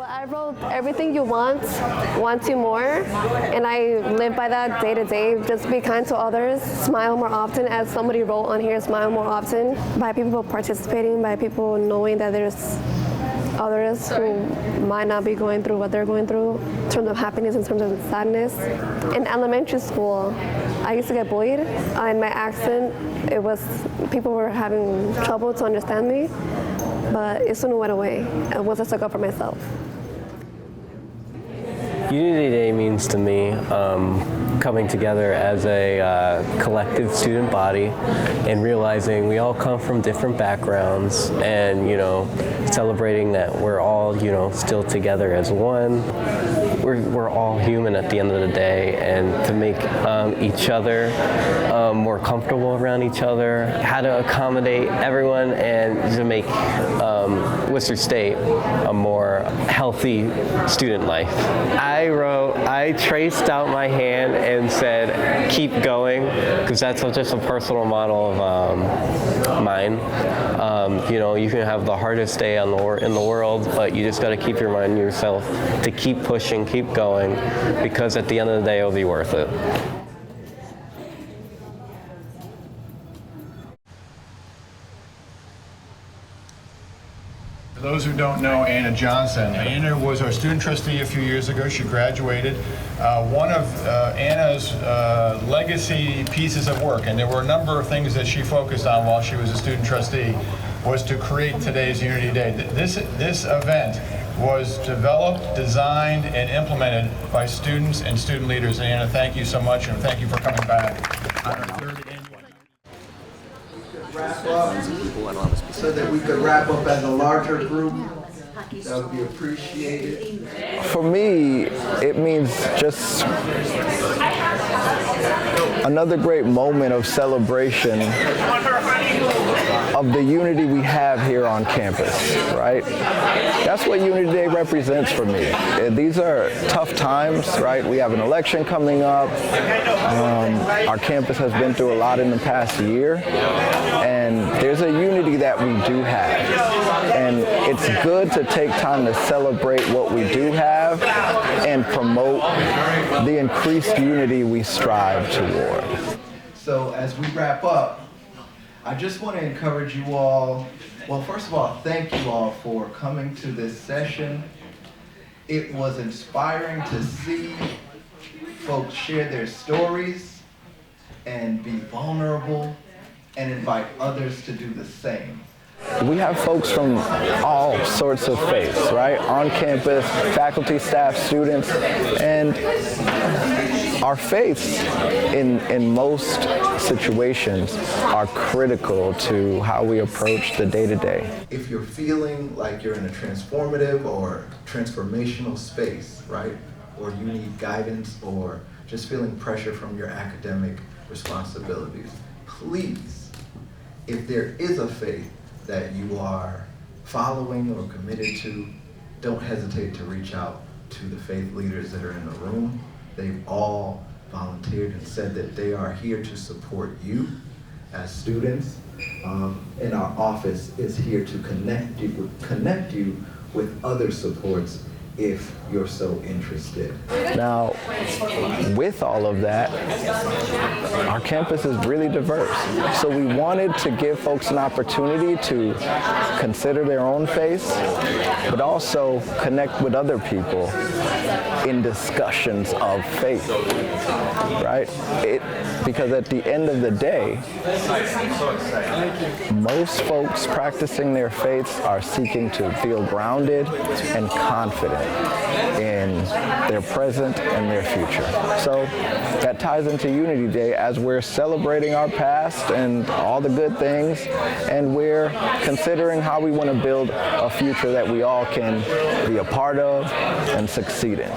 I wrote everything you want you more, and I live by that day to day. Just be kind to others, smile more often, as somebody wrote on here, smile more often. By people participating, by people knowing that there's others who might not be going through what they're going through in terms of happiness, in terms of sadness. In elementary school, I used to get bullied, and my accent, people were having trouble to understand me, but it soon went away once I stuck up for myself. Unity Day means to me coming together as a collective student body and realizing we all come from different backgrounds, and celebrating that we're all still together as one. We're all human at the end of the day, and to make each other more comfortable around each other, how to accommodate everyone, and to make Worcester State a more healthy student life. I traced out my hand and said, keep going, because that's just a personal model of mine. You can have the hardest day in the world, but you just got to keep reminding yourself to keep pushing, keep going, because at the end of the day, it'll be worth it. For those who don't know Anna Johnson, Anna was our student trustee a few years ago. She graduated. One of Anna's legacy pieces of work, and there were a number of things that she focused on while she was a student trustee, was to create today's Unity Day. This event was developed, designed, and implemented by students and student leaders. Anna, thank you so much, and thank you for coming back on our third annual. Wrap up so that we could wrap up as a larger group. That would be appreciated. For me, it means just another great moment of celebration of the unity we have here on campus, right? That's what Unity Day represents for me. These are tough times, right? We have an election coming up. Our campus has been through a lot in the past year, and there's a unity that we do have. And it's good to take time to celebrate what we do have and promote the increased unity we strive toward. So as we wrap up, I just want to encourage you all, well, first of all, thank you all for coming to this session. It was inspiring to see folks share their stories and be vulnerable and invite others to do the same. We have folks from all sorts of faiths, right? On campus, faculty, staff, students, and our faiths in most situations are critical to how we approach the day-to-day. If you're feeling like you're in a transformative or transformational space, right? Or you need guidance or just feeling pressure from your academic responsibilities, please, if there is a faith that you are following or committed to, don't hesitate to reach out to the faith leaders that are in the room. They've all volunteered and said that they are here to support you as students. And our office is here to connect you with other supports if you're so interested. Now, with all of that, our campus is really diverse. So we wanted to give folks an opportunity to consider their own faith, but also connect with other people in discussions of faith, right? Because at the end of the day, most folks practicing their faiths are seeking to feel grounded and confident in their present and their future. So that ties into Unity Day as we're celebrating our past and all the good things, and we're considering how we want to build a future that we all can be a part of and succeed in.